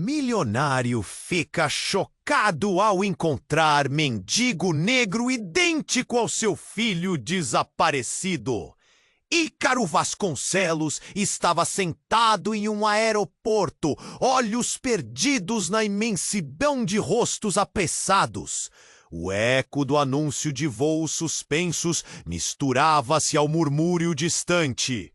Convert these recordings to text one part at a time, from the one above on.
Milionário fica chocado ao encontrar mendigo negro idêntico ao seu filho desaparecido. Ícaro Vasconcelos estava sentado em um aeroporto, olhos perdidos na imensidão de rostos apressados. O eco do anúncio de voos suspensos misturava-se ao murmúrio distante.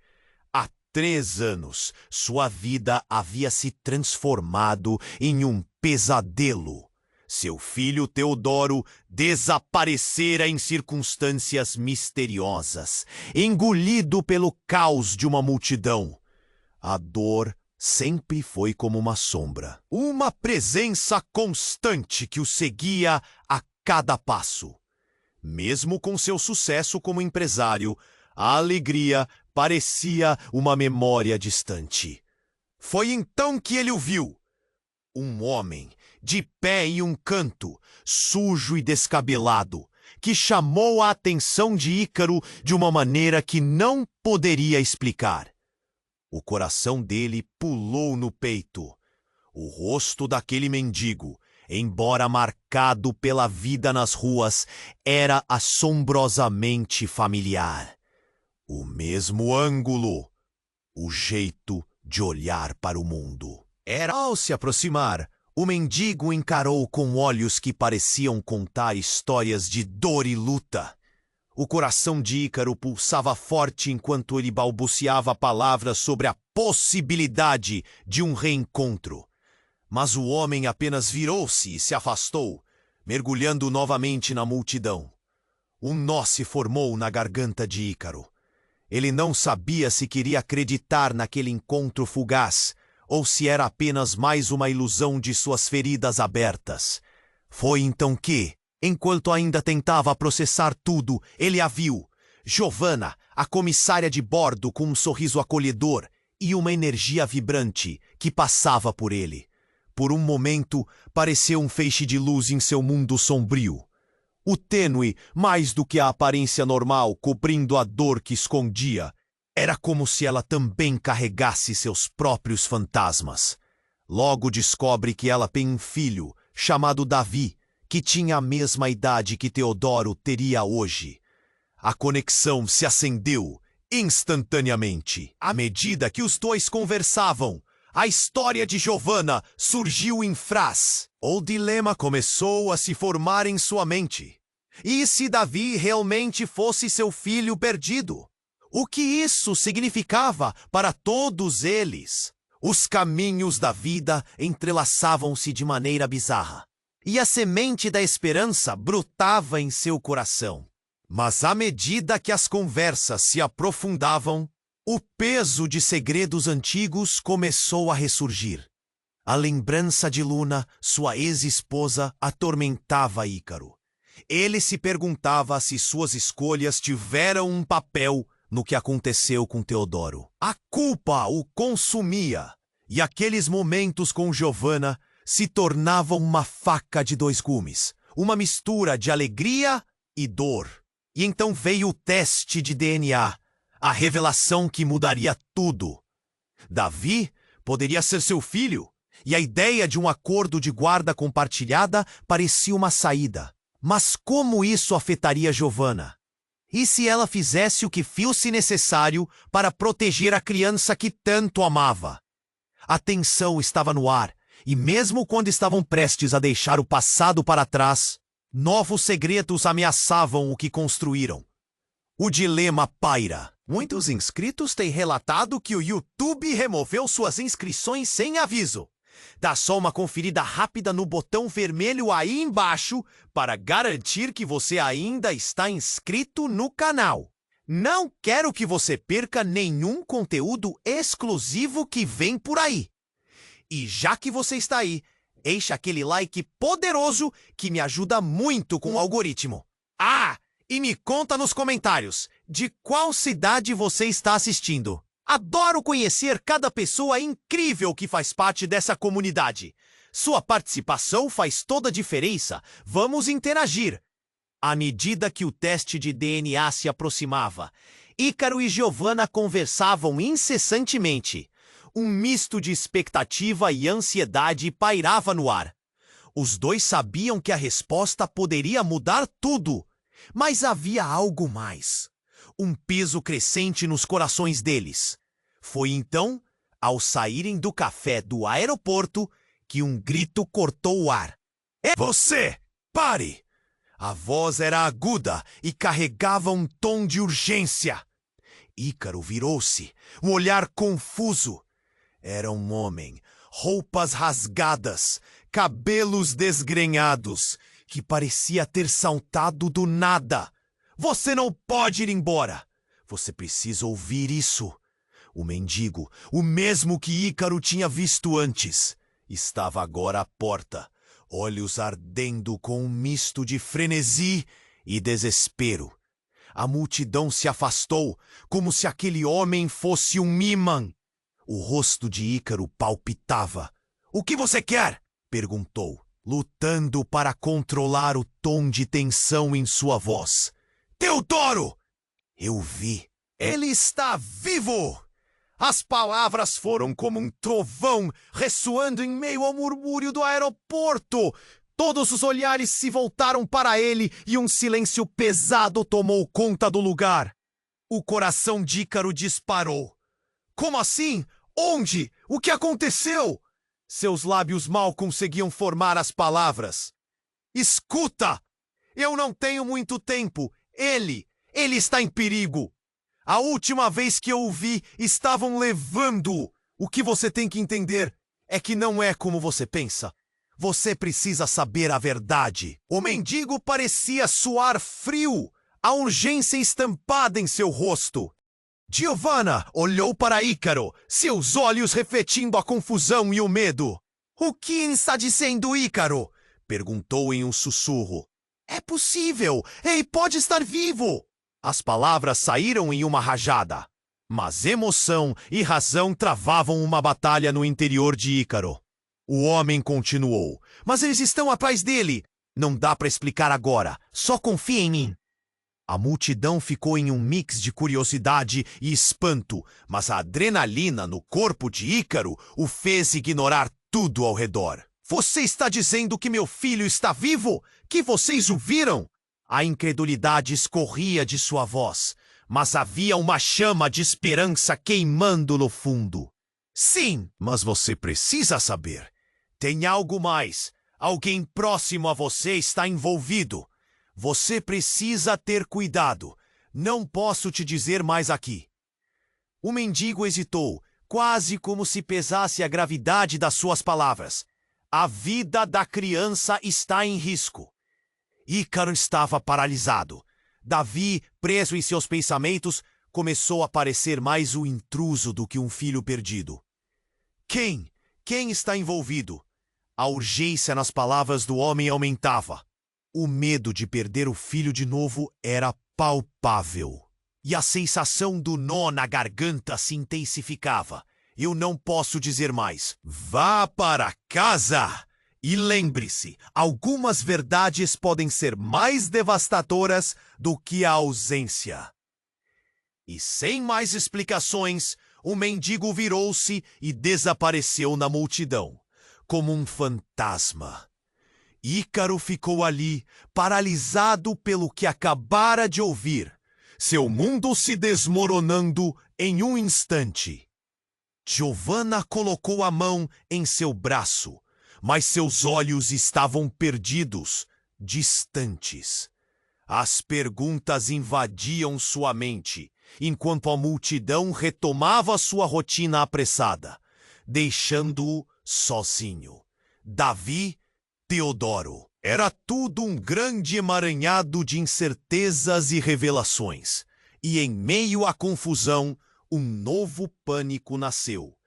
Há 3 anos, sua vida havia se transformado em um pesadelo. Seu filho Teodoro desaparecera em circunstâncias misteriosas, engolido pelo caos de uma multidão. A dor sempre foi como uma sombra, uma presença constante que o seguia a cada passo. Mesmo com seu sucesso como empresário, a alegria parecia uma memória distante. Foi então que ele o viu. Um homem, de pé em um canto, sujo e descabelado, que chamou a atenção de Ícaro de uma maneira que não poderia explicar. O coração dele pulou no peito. O rosto daquele mendigo, embora marcado pela vida nas ruas, era assombrosamente familiar. O mesmo ângulo, o jeito de olhar para o mundo. Ao se aproximar, o mendigo encarou com olhos que pareciam contar histórias de dor e luta. O coração de Ícaro pulsava forte enquanto ele balbuciava palavras sobre a possibilidade de um reencontro. Mas o homem apenas virou-se e se afastou, mergulhando novamente na multidão. Um nó se formou na garganta de Ícaro. Ele não sabia se queria acreditar naquele encontro fugaz, ou se era apenas mais uma ilusão de suas feridas abertas. Foi então que, enquanto ainda tentava processar tudo, ele a viu. Giovanna, a comissária de bordo, com um sorriso acolhedor e uma energia vibrante que passava por ele. Por um momento, pareceu um feixe de luz em seu mundo sombrio. O tênue, mais do que a aparência normal, cobrindo a dor que escondia. Era como se ela também carregasse seus próprios fantasmas. Logo descobre que ela tem um filho, chamado Davi, que tinha a mesma idade que Teodoro teria hoje. A conexão se acendeu instantaneamente. À medida que os dois conversavam, a história de Giovanna surgiu em fraz. O dilema começou a se formar em sua mente. E se Davi realmente fosse seu filho perdido? O que isso significava para todos eles? Os caminhos da vida entrelaçavam-se de maneira bizarra, e a semente da esperança brotava em seu coração. Mas à medida que as conversas se aprofundavam, o peso de segredos antigos começou a ressurgir. A lembrança de Luna, sua ex-esposa, atormentava Ícaro. Ele se perguntava se suas escolhas tiveram um papel no que aconteceu com Teodoro. A culpa o consumia, e aqueles momentos com Giovanna se tornavam uma faca de 2 gumes, uma mistura de alegria e dor. E então veio o teste de DNA, a revelação que mudaria tudo. Davi poderia ser seu filho, e a ideia de um acordo de guarda compartilhada parecia uma saída. Mas como isso afetaria Giovanna? E se ela fizesse o que fosse necessário para proteger a criança que tanto amava? A tensão estava no ar, e mesmo quando estavam prestes a deixar o passado para trás, novos segredos ameaçavam o que construíram. O dilema paira. Muitos inscritos têm relatado que o YouTube removeu suas inscrições sem aviso. Dá só uma conferida rápida no botão vermelho aí embaixo para garantir que você ainda está inscrito no canal. Não quero que você perca nenhum conteúdo exclusivo que vem por aí. E já que você está aí, deixa aquele like poderoso que me ajuda muito com o algoritmo. Ah, e me conta nos comentários de qual cidade você está assistindo. Adoro conhecer cada pessoa incrível que faz parte dessa comunidade. Sua participação faz toda a diferença. Vamos interagir. À medida que o teste de DNA se aproximava, Ícaro e Giovanna conversavam incessantemente. Um misto de expectativa e ansiedade pairava no ar. Os dois sabiam que a resposta poderia mudar tudo, mas havia algo mais. Um peso crescente nos corações deles. Foi então, ao saírem do café do aeroporto, que um grito cortou o ar. É você! Pare! A voz era aguda e carregava um tom de urgência. Ícaro virou-se, um olhar confuso. Era um homem, roupas rasgadas, cabelos desgrenhados, que parecia ter saltado do nada. Você não pode ir embora. Você precisa ouvir isso. O mendigo, o mesmo que Ícaro tinha visto antes, estava agora à porta, olhos ardendo com um misto de frenesi e desespero. A multidão se afastou, como se aquele homem fosse um imã. O rosto de Ícaro palpitava. "O que você quer?" perguntou, lutando para controlar o tom de tensão em sua voz. "Teodoro! Eu vi. Ele está vivo!" As palavras foram como um trovão ressoando em meio ao murmúrio do aeroporto. Todos os olhares se voltaram para ele e um silêncio pesado tomou conta do lugar. O coração de Ícaro disparou. "Como assim? Onde? O que aconteceu?" Seus lábios mal conseguiam formar as palavras. "Escuta! Eu não tenho muito tempo. Ele está em perigo. A última vez que eu o vi, estavam levando-o. O que você tem que entender é que não é como você pensa. Você precisa saber a verdade." O mendigo parecia suar frio, a urgência estampada em seu rosto. Giovanna olhou para Ícaro, seus olhos refletindo a confusão e o medo. "O que está dizendo, Ícaro?" perguntou em um sussurro. "É possível! Ele pode estar vivo!" As palavras saíram em uma rajada, mas emoção e razão travavam uma batalha no interior de Ícaro. O homem continuou. "Mas eles estão atrás dele. Não dá para explicar agora. Só confia em mim." A multidão ficou em um mix de curiosidade e espanto, mas a adrenalina no corpo de Ícaro o fez ignorar tudo ao redor. "Você está dizendo que meu filho está vivo? Que vocês o viram?" A incredulidade escorria de sua voz, mas havia uma chama de esperança queimando no fundo. "Sim, mas você precisa saber. Tem algo mais. Alguém próximo a você está envolvido. Você precisa ter cuidado. Não posso te dizer mais aqui." O mendigo hesitou, quase como se pesasse a gravidade das suas palavras. A vida da criança está em risco. Ícaro estava paralisado. Davi, preso em seus pensamentos, começou a parecer mais o intruso do que um filho perdido. Quem? Quem está envolvido? A urgência nas palavras do homem aumentava. O medo de perder o filho de novo era palpável. E a sensação do nó na garganta se intensificava. "Eu não posso dizer mais. Vá para casa! E lembre-se, algumas verdades podem ser mais devastadoras do que a ausência." E sem mais explicações, o mendigo virou-se e desapareceu na multidão, como um fantasma. Ícaro ficou ali, paralisado pelo que acabara de ouvir, seu mundo se desmoronando em um instante. Giovanna colocou a mão em seu braço, mas seus olhos estavam perdidos, distantes. As perguntas invadiam sua mente, enquanto a multidão retomava sua rotina apressada, deixando-o sozinho. Davi, Teodoro. Era tudo um grande emaranhado de incertezas e revelações, e em meio à confusão, um novo pânico nasceu.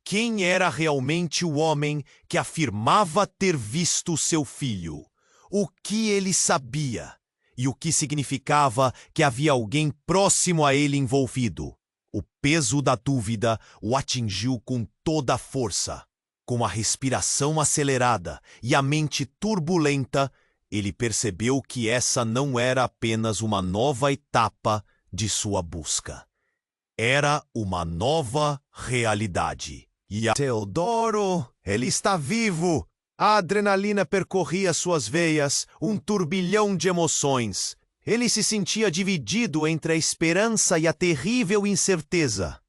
Quem era realmente o homem que afirmava ter visto seu filho? O que ele sabia? E o que significava que havia alguém próximo a ele envolvido? O peso da dúvida o atingiu com toda a força. Com a respiração acelerada e a mente turbulenta, ele percebeu que essa não era apenas uma nova etapa de sua busca. Era uma nova realidade. E a Teodoro, ele está vivo! A adrenalina percorria suas veias, um turbilhão de emoções. Ele se sentia dividido entre a esperança e a terrível incerteza.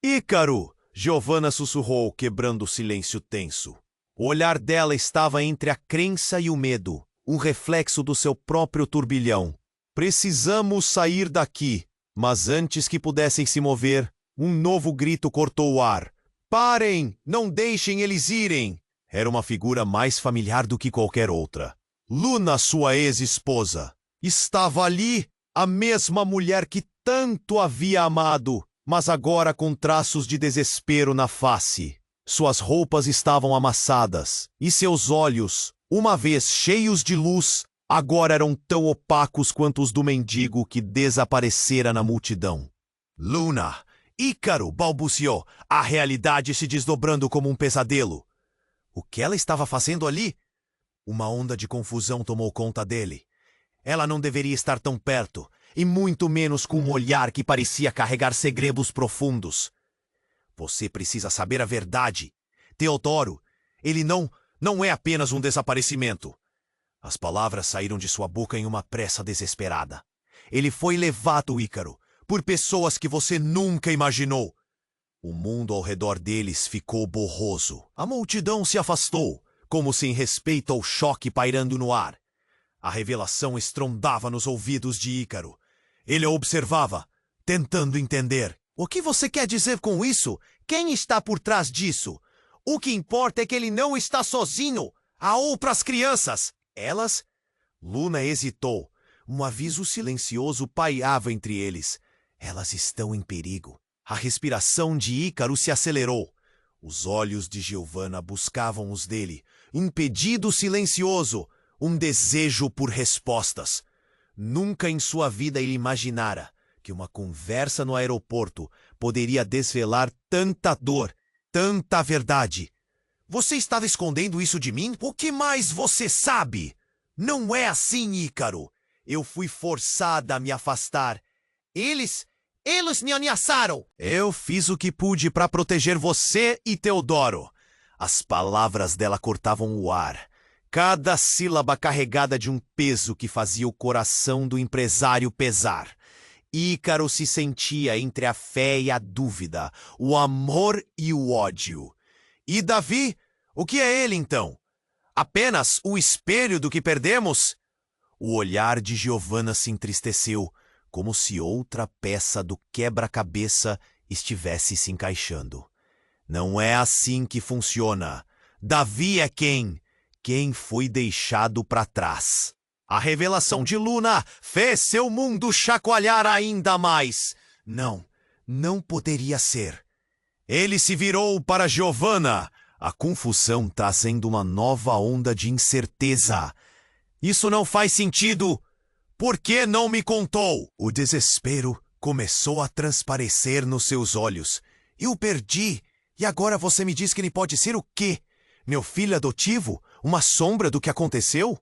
Ícaro! Giovanna sussurrou, quebrando o silêncio tenso. O olhar dela estava entre a crença e o medo, um reflexo do seu próprio turbilhão. Precisamos sair daqui. Mas antes que pudessem se mover, um novo grito cortou o ar. Parem! Não deixem eles irem! Era uma figura mais familiar do que qualquer outra. Luna, sua ex-esposa. Estava ali, a mesma mulher que tanto havia amado, mas agora com traços de desespero na face. Suas roupas estavam amassadas, e seus olhos, uma vez cheios de luz, agora eram tão opacos quanto os do mendigo que desaparecera na multidão. Luna! Ícaro! Balbuciou, a realidade se desdobrando como um pesadelo. O que ela estava fazendo ali? Uma onda de confusão tomou conta dele. Ela não deveria estar tão perto, e muito menos com um olhar que parecia carregar segredos profundos. Você precisa saber a verdade. Teodoro, ele não é apenas um desaparecimento. As palavras saíram de sua boca em uma pressa desesperada. Ele foi levado, Ícaro, por pessoas que você nunca imaginou. O mundo ao redor deles ficou borroso. A multidão se afastou, como se em respeito ao choque pairando no ar. A revelação estrondava nos ouvidos de Ícaro. Ele a observava, tentando entender. O que você quer dizer com isso? Quem está por trás disso? O que importa é que ele não está sozinho. Há outras crianças. Elas? Luna hesitou. Um aviso silencioso pairava entre eles. Elas estão em perigo. A respiração de Ícaro se acelerou. Os olhos de Giovanna buscavam os dele. Um pedido silencioso. Um desejo por respostas. Nunca em sua vida ele imaginara que uma conversa no aeroporto poderia desvelar tanta dor, tanta verdade. Você estava escondendo isso de mim? O que mais você sabe? Não é assim, Ícaro. Eu fui forçada a me afastar. Eles me ameaçaram. Eu fiz o que pude para proteger você e Teodoro. As palavras dela cortavam o ar. Cada sílaba carregada de um peso que fazia o coração do empresário pesar. Ícaro se sentia entre a fé e a dúvida, o amor e o ódio. E Davi? O que é ele, então? Apenas o espelho do que perdemos? O olhar de Giovanna se entristeceu, como se outra peça do quebra-cabeça estivesse se encaixando. Não é assim que funciona. Davi é quem foi deixado para trás. A revelação de Luna fez seu mundo chacoalhar ainda mais. Não poderia ser. Ele se virou para Giovanna. A confusão está sendo uma nova onda de incerteza. Isso não faz sentido. Por que não me contou? O desespero começou a transparecer nos seus olhos. Eu perdi. E agora você me diz que ele pode ser o quê? Meu filho adotivo? Uma sombra do que aconteceu?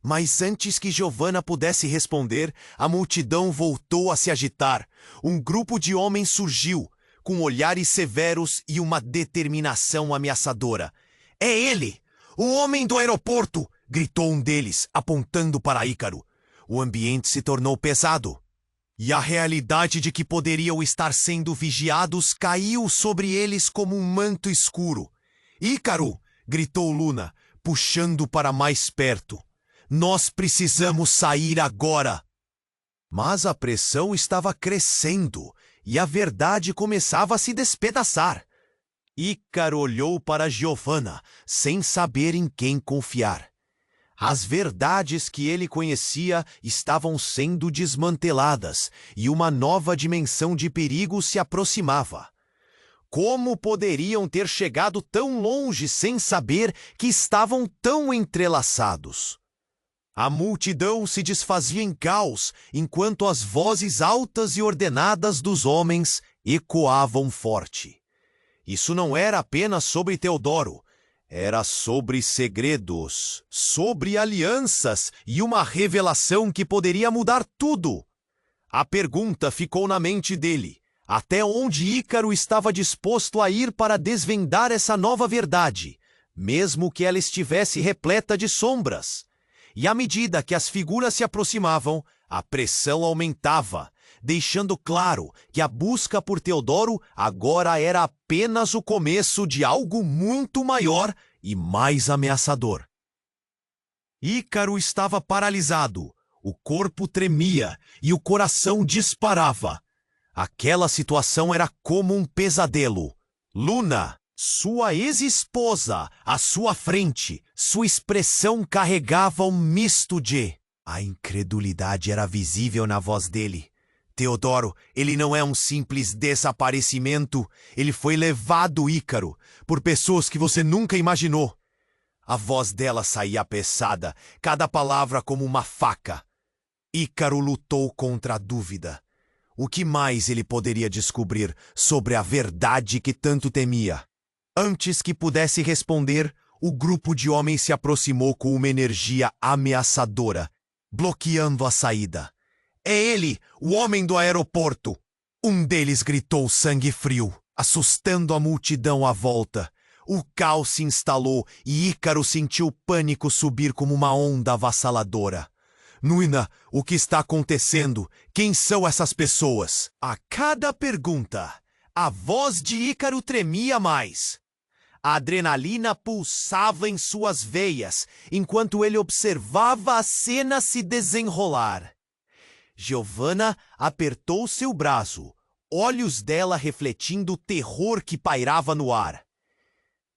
Mas antes que Giovanna pudesse responder, a multidão voltou a se agitar. Um grupo de homens surgiu, com olhares severos e uma determinação ameaçadora. É ele! O homem do aeroporto! Gritou um deles, apontando para Ícaro. O ambiente se tornou pesado. E a realidade de que poderiam estar sendo vigiados caiu sobre eles como um manto escuro. Ícaro! Gritou Luna, puxando para mais perto. Nós precisamos sair agora. Mas a pressão estava crescendo e a verdade começava a se despedaçar. Ícaro olhou para Giovanna, sem saber em quem confiar. As verdades que ele conhecia estavam sendo desmanteladas e uma nova dimensão de perigo se aproximava. Como poderiam ter chegado tão longe sem saber que estavam tão entrelaçados? A multidão se desfazia em caos, enquanto as vozes altas e ordenadas dos homens ecoavam forte. Isso não era apenas sobre Teodoro, era sobre segredos, sobre alianças e uma revelação que poderia mudar tudo. A pergunta ficou na mente dele. até onde Ícaro estava disposto a ir para desvendar essa nova verdade, mesmo que ela estivesse repleta de sombras. E à medida que as figuras se aproximavam, a pressão aumentava, deixando claro que a busca por Teodoro agora era apenas o começo de algo muito maior e mais ameaçador. Ícaro estava paralisado, o corpo tremia e o coração disparava. Aquela situação era como um pesadelo. Luna, sua ex-esposa, à sua frente, sua expressão carregava um misto de... A incredulidade era visível na voz dele. Teodoro, ele não é um simples desaparecimento. Ele foi levado, Ícaro, por pessoas que você nunca imaginou. A voz dela saía pesada, cada palavra como uma faca. Ícaro lutou contra a dúvida. O que mais ele poderia descobrir sobre a verdade que tanto temia? Antes que pudesse responder, o grupo de homens se aproximou com uma energia ameaçadora, bloqueando a saída. É ele, o homem do aeroporto! Um deles gritou sangue frio, assustando a multidão à volta. O caos se instalou e Ícaro sentiu o pânico subir como uma onda avassaladora. Nuina, o que está acontecendo? Quem são essas pessoas? A cada pergunta, a voz de Ícaro tremia mais. A adrenalina pulsava em suas veias, enquanto ele observava a cena se desenrolar. Giovanna apertou seu braço, olhos dela refletindo o terror que pairava no ar.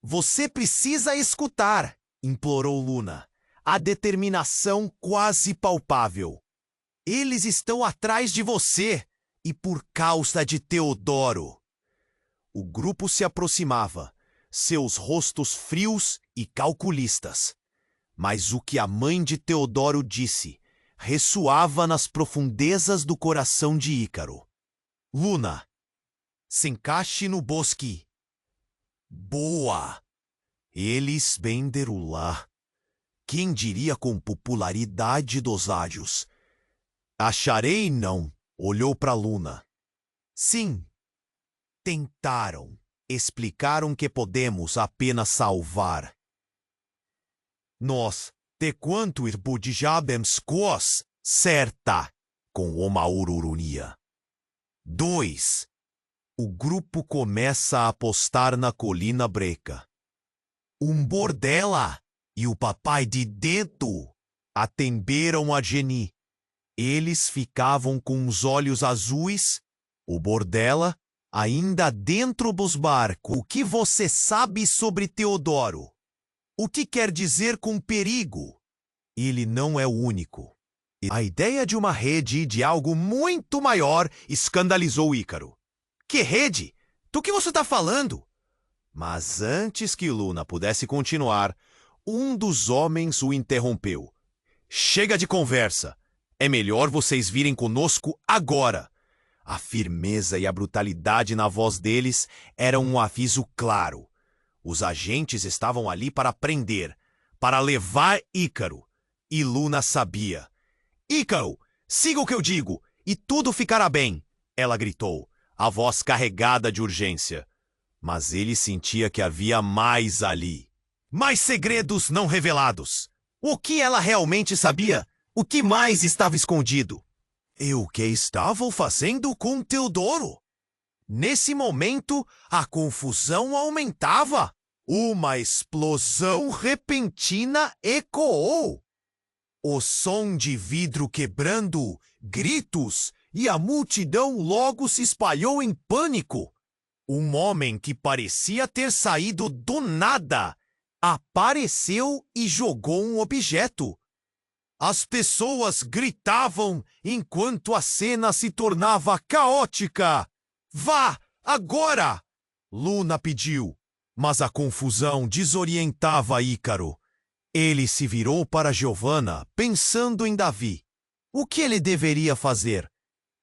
Você precisa escutar, implorou Luna, a determinação quase palpável. Eles estão atrás de você, e por causa de Teodoro. O grupo se aproximava, seus rostos frios e calculistas. Mas o que a mãe de Teodoro disse ressoava nas profundezas do coração de Ícaro. Luna, se encaixe no bosque. Boa! Eles venderam lá. Quem diria com popularidade dos ágios? Acharei não, olhou para Luna. Sim, tentaram. Explicaram que podemos apenas salvar. Nós, de quanto irbudijabemos cos, certa, com uma ururunia. 2. O grupo começa a apostar na colina breca. Um bordela e o papai de dentro atemberam a Geni. Eles ficavam com os olhos azuis, o bordela ainda dentro dos barcos. O que você sabe sobre Teodoro? O que quer dizer com perigo? Ele não é o único. A ideia de uma rede e de algo muito maior escandalizou Ícaro. Que rede? Do que você está falando? Mas antes que Luna pudesse continuar, um dos homens o interrompeu. Chega de conversa. É melhor vocês virem conosco agora. A firmeza e a brutalidade na voz deles eram um aviso claro. Os agentes estavam ali para prender, para levar Ícaro. E Luna sabia. Ícaro, siga o que eu digo, e tudo ficará bem, ela gritou, a voz carregada de urgência. Mas ele sentia que havia mais ali. Mais segredos não revelados. O que ela realmente sabia? O que mais estava escondido? E o que estavam fazendo com Teodoro? Nesse momento, a confusão aumentava. Uma explosão repentina ecoou. O som de vidro quebrando, gritos, e a multidão logo se espalhou em pânico. Um homem que parecia ter saído do nada apareceu e jogou um objeto. As pessoas gritavam enquanto a cena se tornava caótica. Vá, agora! Luna pediu, mas a confusão desorientava Ícaro. Ele se virou para Giovanna, pensando em Davi. O que ele deveria fazer?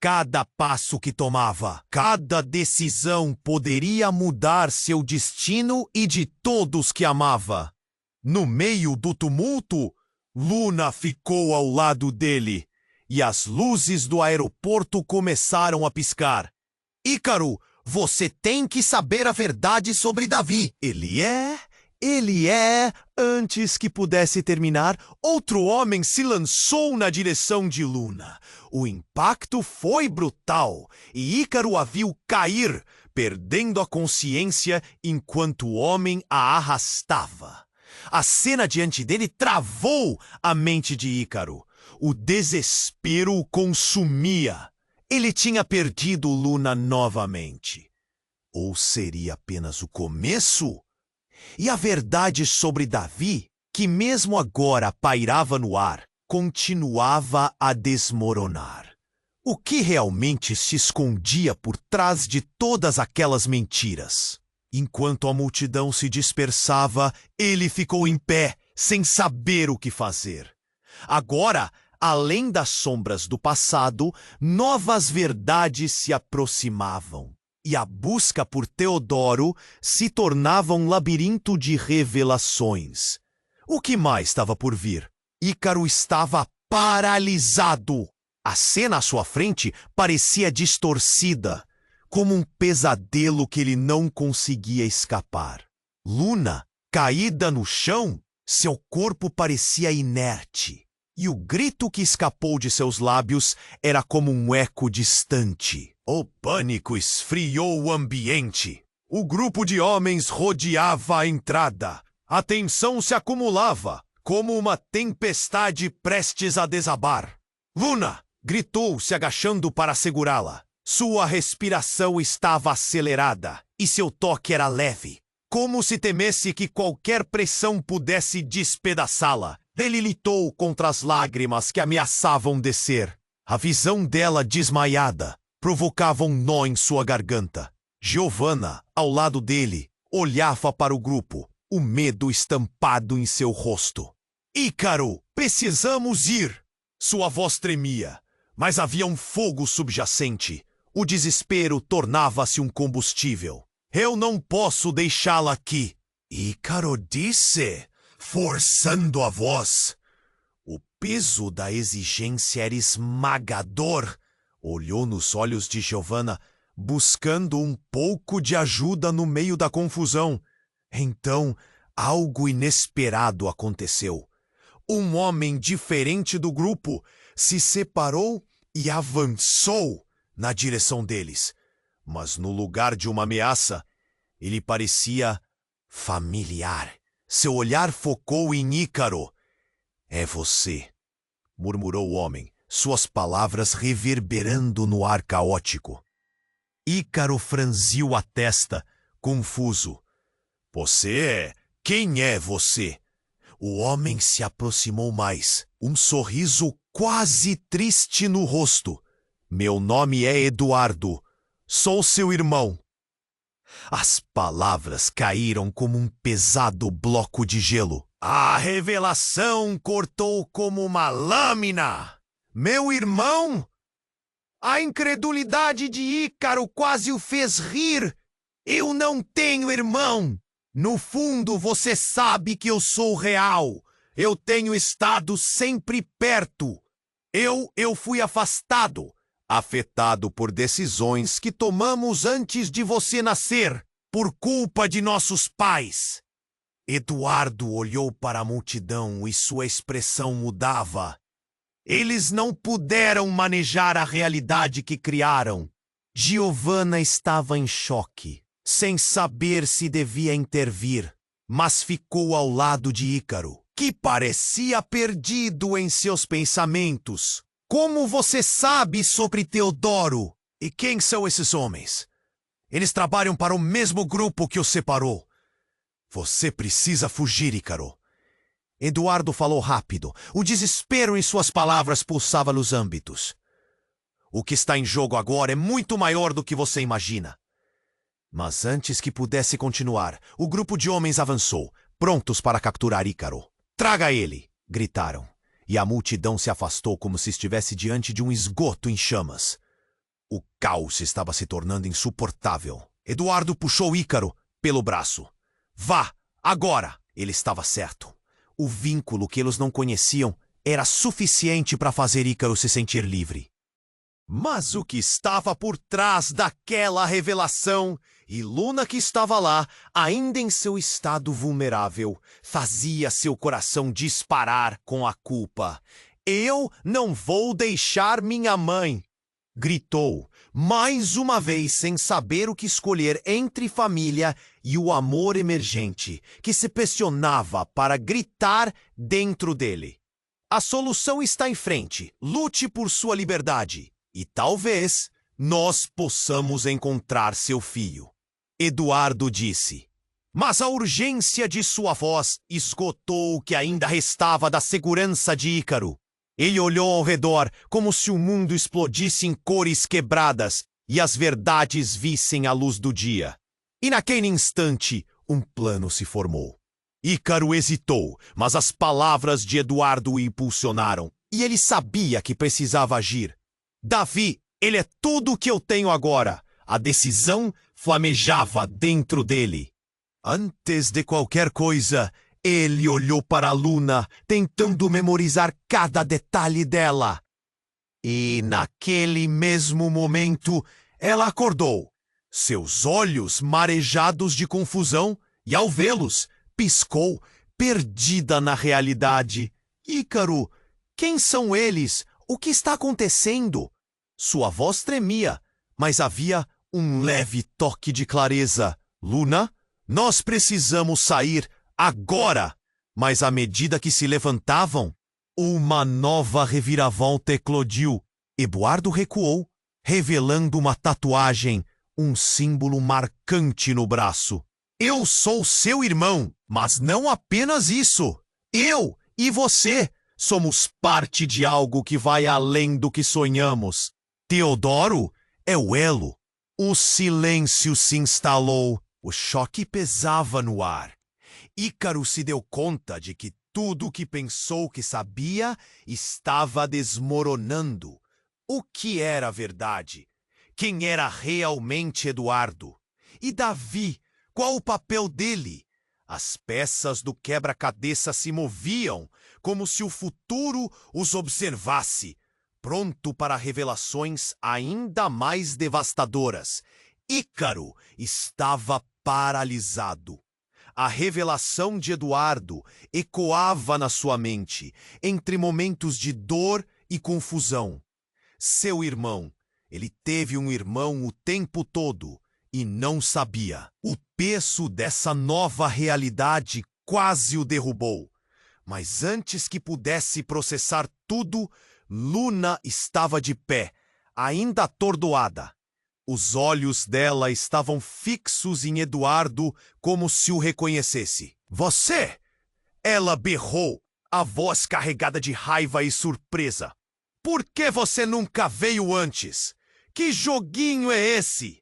Cada passo que tomava, cada decisão poderia mudar seu destino e de todos que amava. No meio do tumulto, Luna ficou ao lado dele, e as luzes do aeroporto começaram a piscar. Ícaro, você tem que saber a verdade sobre Davi. Ele é. Antes que pudesse terminar, outro homem se lançou na direção de Luna. O impacto foi brutal e Ícaro a viu cair, perdendo a consciência enquanto o homem a arrastava. A cena diante dele travou a mente de Ícaro. O desespero o consumia. Ele tinha perdido Luna novamente. Ou seria apenas o começo? E a verdade sobre Davi, que mesmo agora pairava no ar, continuava a desmoronar. O que realmente se escondia por trás de todas aquelas mentiras? Enquanto a multidão se dispersava, ele ficou em pé, sem saber o que fazer. Agora, além das sombras do passado, novas verdades se aproximavam. E a busca por Teodoro se tornava um labirinto de revelações. O que mais estava por vir? Ícaro estava paralisado. A cena à sua frente parecia distorcida, como um pesadelo que ele não conseguia escapar. Luna, caída no chão, seu corpo parecia inerte. E o grito que escapou de seus lábios era como um eco distante. O pânico esfriou o ambiente. O grupo de homens rodeava a entrada. A tensão se acumulava, como uma tempestade prestes a desabar. Luna! Gritou, se agachando para segurá-la. Sua respiração estava acelerada e seu toque era leve, como se temesse que qualquer pressão pudesse despedaçá-la. Ele lutou contra as lágrimas que ameaçavam descer. A visão dela desmaiada provocava um nó em sua garganta. Giovanna, ao lado dele, olhava para o grupo, o medo estampado em seu rosto. Ícaro, precisamos ir! Sua voz tremia, mas havia um fogo subjacente. O desespero tornava-se um combustível. Eu não posso deixá-la aqui. Ícaro disse, forçando a voz. O peso da exigência era esmagador. Olhou nos olhos de Giovanna, buscando um pouco de ajuda no meio da confusão. Então, algo inesperado aconteceu. Um homem diferente do grupo se separou e avançou na direção deles. Mas no lugar de uma ameaça, ele parecia familiar. Seu olhar focou em Ícaro. É você, murmurou o homem, suas palavras reverberando no ar caótico. Ícaro franziu a testa, confuso. Você é? Quem é você? O homem se aproximou mais, um sorriso quase triste no rosto. Meu nome é Eduardo. Sou seu irmão. As palavras caíram como um pesado bloco de gelo. A revelação cortou como uma lâmina. Meu irmão? A incredulidade de Ícaro quase o fez rir. Eu não tenho irmão. No fundo, você sabe que eu sou real. Eu tenho estado sempre perto. Eu fui afastado, afetado por decisões que tomamos antes de você nascer, por culpa de nossos pais. Eduardo olhou para a multidão e sua expressão mudava. Eles não puderam manejar a realidade que criaram. Giovanna estava em choque, sem saber se devia intervir, mas ficou ao lado de Ícaro, que parecia perdido em seus pensamentos. Como você sabe sobre Teodoro? E quem são esses homens? Eles trabalham para o mesmo grupo que os separou. Você precisa fugir, Ícaro. Eduardo falou rápido. O desespero em suas palavras pulsava nos âmbitos. O que está em jogo agora é muito maior do que você imagina. Mas antes que pudesse continuar, o grupo de homens avançou, prontos para capturar Ícaro. Traga ele! Gritaram. E a multidão se afastou como se estivesse diante de um esgoto em chamas. O caos estava se tornando insuportável. Eduardo puxou Ícaro pelo braço. Vá, agora! Ele estava certo. O vínculo que eles não conheciam era suficiente para fazer Ícaro se sentir livre. Mas o que estava por trás daquela revelação, e Luna que estava lá, ainda em seu estado vulnerável, fazia seu coração disparar com a culpa. Eu não vou deixar minha mãe! Gritou, mais uma vez sem saber o que escolher entre família e o amor emergente, que se pressionava para gritar dentro dele. A solução está em frente. Lute por sua liberdade. E talvez nós possamos encontrar seu filho. Eduardo disse. Mas a urgência de sua voz esgotou o que ainda restava da segurança de Ícaro. Ele olhou ao redor como se o mundo explodisse em cores quebradas e as verdades vissem a luz do dia. E naquele instante, um plano se formou. Ícaro hesitou, mas as palavras de Eduardo o impulsionaram, e ele sabia que precisava agir. Davi, ele é tudo o que eu tenho agora. A decisão flamejava dentro dele. Antes de qualquer coisa, ele olhou para Luna, tentando memorizar cada detalhe dela. E naquele mesmo momento, ela acordou. Seus olhos marejados de confusão, e ao vê-los, piscou, perdida na realidade. Ícaro, quem são eles? O que está acontecendo? Sua voz tremia, mas havia um leve toque de clareza. Luna, nós precisamos sair agora! Mas à medida que se levantavam, uma nova reviravolta eclodiu. Eduardo recuou, revelando uma tatuagem, um símbolo marcante no braço. Eu sou seu irmão, mas não apenas isso. Eu e você somos parte de algo que vai além do que sonhamos. Teodoro é o elo. O silêncio se instalou. O choque pesava no ar. Ícaro se deu conta de que tudo o que pensou que sabia estava desmoronando. O que era verdade? Quem era realmente Eduardo? E Davi, qual o papel dele? As peças do quebra-cabeça se moviam, como se o futuro os observasse, pronto para revelações ainda mais devastadoras. Ícaro estava paralisado. A revelação de Eduardo ecoava na sua mente, entre momentos de dor e confusão. Seu irmão, ele teve um irmão o tempo todo e não sabia. O peso dessa nova realidade quase o derrubou. Mas antes que pudesse processar tudo, Luna estava de pé, ainda atordoada. Os olhos dela estavam fixos em Eduardo como se o reconhecesse. Você! Ela berrou, a voz carregada de raiva e surpresa. Por que você nunca veio antes? Que joguinho é esse?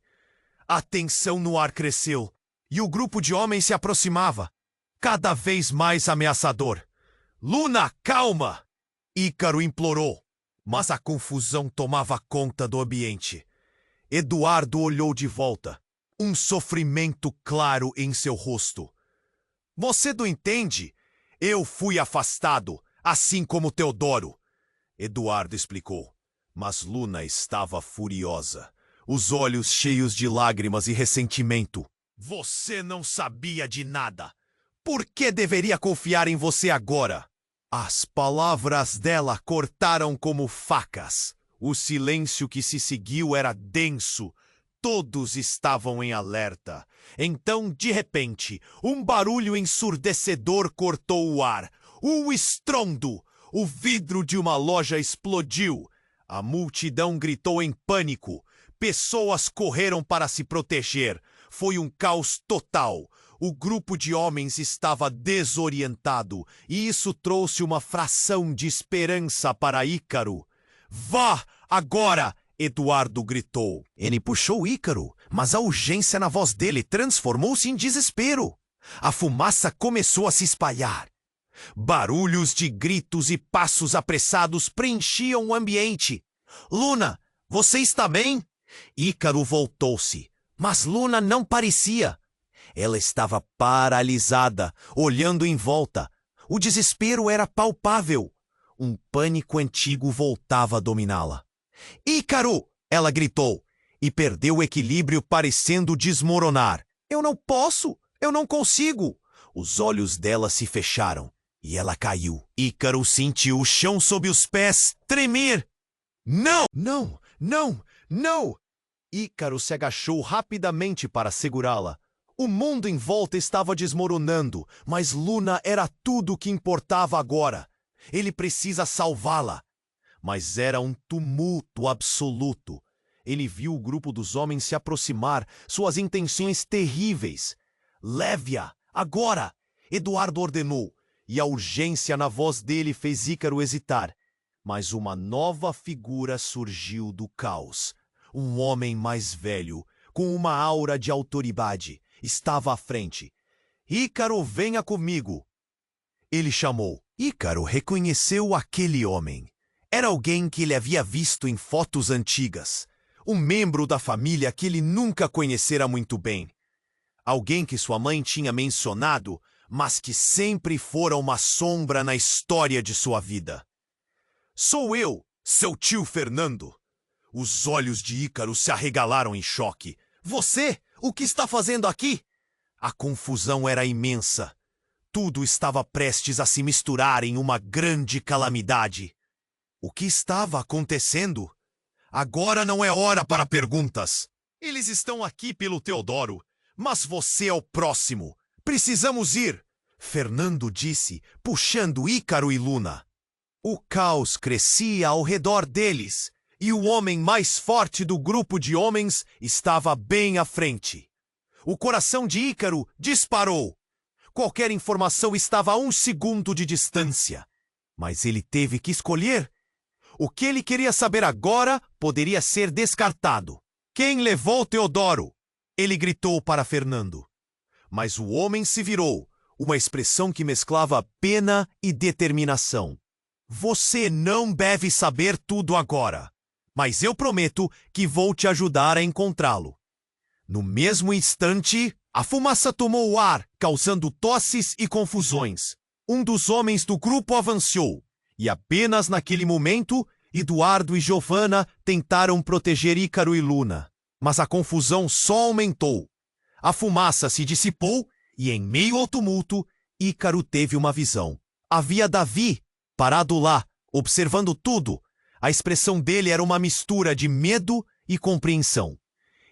A tensão no ar cresceu e o grupo de homens se aproximava, cada vez mais ameaçador. Luna, calma! Ícaro implorou, mas a confusão tomava conta do ambiente. Eduardo olhou de volta, um sofrimento claro em seu rosto. Você não entende? Eu fui afastado, assim como Teodoro. Eduardo explicou, mas Luna estava furiosa, os olhos cheios de lágrimas e ressentimento. Você não sabia de nada. Por que deveria confiar em você agora? As palavras dela cortaram como facas. O silêncio que se seguiu era denso. Todos estavam em alerta. Então, de repente, um barulho ensurdecedor cortou o ar. Um estrondo! O vidro de uma loja explodiu. A multidão gritou em pânico. Pessoas correram para se proteger. Foi um caos total. O grupo de homens estava desorientado, e isso trouxe uma fração de esperança para Ícaro. Vá, agora! Eduardo gritou. Ele puxou Ícaro, mas a urgência na voz dele transformou-se em desespero. A fumaça começou a se espalhar. Barulhos de gritos e passos apressados preenchiam o ambiente. Luna, você está bem? Ícaro voltou-se, mas Luna não parecia. Ela estava paralisada, olhando em volta. O desespero era palpável. Um pânico antigo voltava a dominá-la. Ícaro! Ela gritou, e perdeu o equilíbrio, parecendo desmoronar. Eu não posso! Eu não consigo! Os olhos dela se fecharam, e ela caiu. Ícaro sentiu o chão sob os pés tremer. Não! Não! Não! Não! Ícaro se agachou rapidamente para segurá-la. O mundo em volta estava desmoronando, mas Luna era tudo o que importava agora. Ele precisa salvá-la. Mas era um tumulto absoluto. Ele viu o grupo dos homens se aproximar, suas intenções terríveis. Leve-a, agora! Eduardo ordenou, e a urgência na voz dele fez Ícaro hesitar. Mas uma nova figura surgiu do caos. Um homem mais velho, com uma aura de autoridade, estava à frente. Ícaro, venha comigo! Ele chamou. Ícaro reconheceu aquele homem. Era alguém que ele havia visto em fotos antigas. Um membro da família que ele nunca conhecera muito bem. Alguém que sua mãe tinha mencionado, mas que sempre fora uma sombra na história de sua vida. Sou eu, seu tio Fernando. Os olhos de Ícaro se arregalaram em choque. Você? O que está fazendo aqui? A confusão era imensa. Tudo estava prestes a se misturar em uma grande calamidade. O que estava acontecendo? Agora não é hora para perguntas. Eles estão aqui pelo Teodoro, mas você é o próximo. Precisamos ir, Fernando disse, puxando Ícaro e Luna. O caos crescia ao redor deles, e o homem mais forte do grupo de homens estava bem à frente. O coração de Ícaro disparou. Qualquer informação estava a 1 segundo de distância. Mas ele teve que escolher. O que ele queria saber agora poderia ser descartado. Quem levou Teodoro? Ele gritou para Fernando. Mas o homem se virou, uma expressão que mesclava pena e determinação. Você não deve saber tudo agora, mas eu prometo que vou te ajudar a encontrá-lo. No mesmo instante, a fumaça tomou o ar, causando tosses e confusões. Um dos homens do grupo avançou, e apenas naquele momento, Eduardo e Giovanna tentaram proteger Ícaro e Luna. Mas a confusão só aumentou. A fumaça se dissipou e, em meio ao tumulto, Ícaro teve uma visão. Havia Davi, parado lá, observando tudo. A expressão dele era uma mistura de medo e compreensão.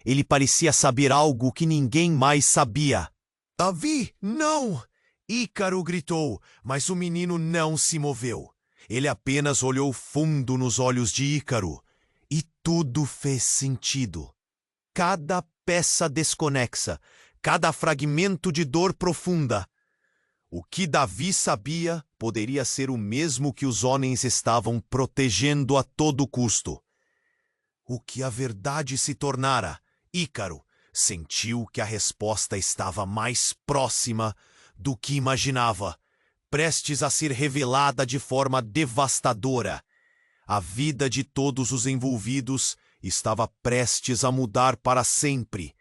Ele parecia saber algo que ninguém mais sabia. Davi, não! Ícaro gritou, mas o menino não se moveu. Ele apenas olhou fundo nos olhos de Ícaro. E tudo fez sentido. Cada peça desconexa, cada fragmento de dor profunda. O que Davi sabia poderia ser o mesmo que os homens estavam protegendo a todo custo. O que a verdade se tornara, Ícaro sentiu que a resposta estava mais próxima do que imaginava, prestes a ser revelada de forma devastadora. A vida de todos os envolvidos estava prestes a mudar para sempre.